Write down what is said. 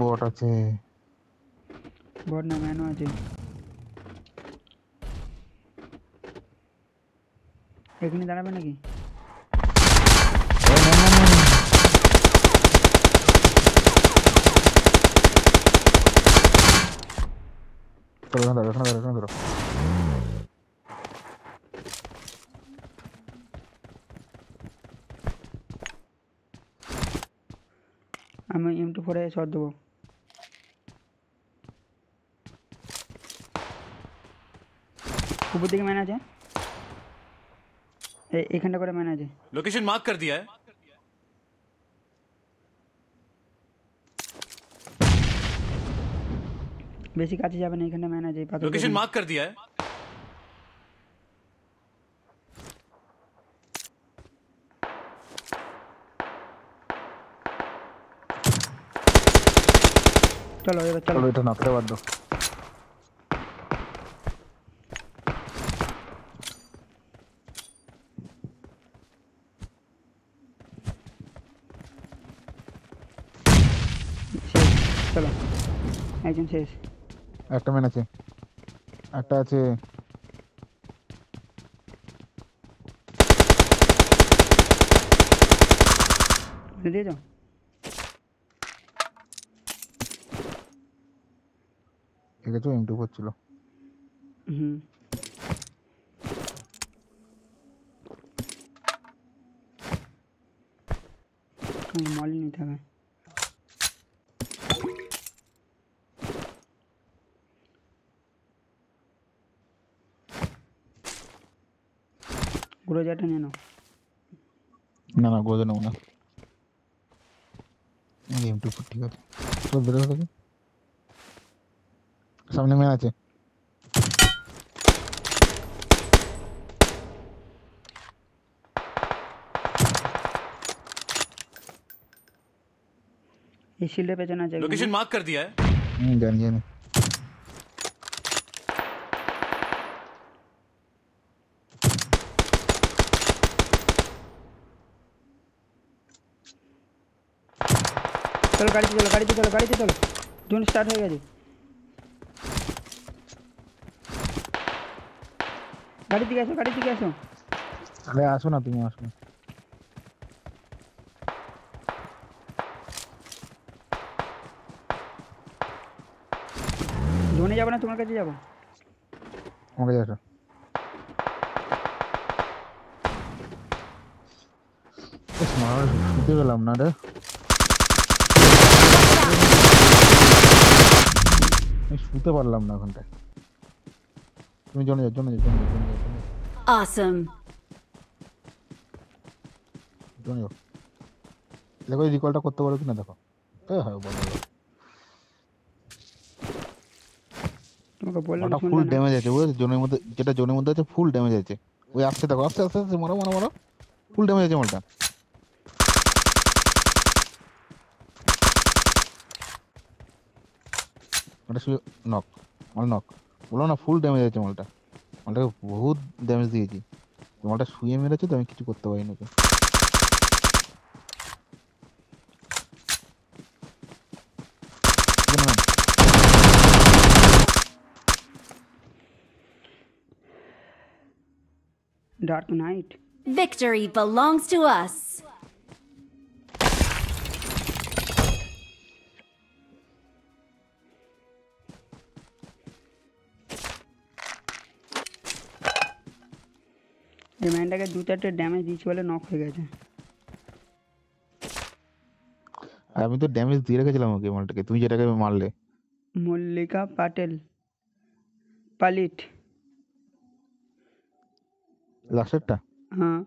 বট আছে। বট না ম্যানও আছে। এখানে দাঁড়াবে নাকি? ধরো। আমি M24 এ শট দেবো। উপর দিকে ম্যান আছে, এখানটা করে ম্যান আছে। लोकेशन मार्क कर दिया है। বেশি কাছে যাবে না, এখানটা ম্যান আছে। लोकेशन मार्क कर दिया है। চলো এবার চলো। এটা নাকতে বাধ্য। শেষ, চলো একজন শেষ। একটা ম্যান আছে, একটা আছে। দিয়ে যাও। দেখেছো M24 ছিল। হুম, মলি নিতে হবে। গ্রোজারটা নিয়ে নাও। না গোজে নেব না। M24 ঠিক আছে। তো বেরো থেকে সামনে ম্যান আছে। এই শিল্ডের পেছনে আছে। लोकेशन मार्क कर दिया है। জানি চলো গাড়িতে চলো। জোন স্টার্ট হয়ে গেছে। গাড়ির দিকে আসো। আরে আসো না, তুমি আসো। জোনে যাবো না, তোমার কাছে যাবো। আমার কাছে আসো। শুনতে পেলাম না রে, আমি শুতে পারলাম না ওখানটায়। তুমি জনে যাও। Awesome. জনে যাও। দেখো এই রিকলটা করতে পারো কিনা দেখো। হ্যাঁ বলো। তোমাকে বললাম ওটা শুনলে ফুল না। ড্যামেজ আছে বুঝেছো, জোনের মধ্যে যেটা জোনের মধ্যে আছে ফুল ড্যামেজ আছে। ওই আসছে দেখো, আস্তে মারো। ফুল ড্যামেজ আছে মালটা। ওটা শুধু নক, মাল নক। বলো না ফুল ড্যামেজ আছে মালটাকে বহুত ড্যামেজ দিয়েছি। মালটা শুয়ে মেরেছে তো আমি কিছু করতে পারিনি ওকে। Dark Knight. Victory belongs to us. এই ম্যানটাকে 2-4টে ড্যামেজ দিয়েছি বলে নক হয়ে গেছে। আমি তো ড্যামেজ দিয়ে রেখেছিলাম ওকে মালটাকে, তুমি যেটাকে মারলে। মল্লিকা পালিট। লাস্টেরটা हाँ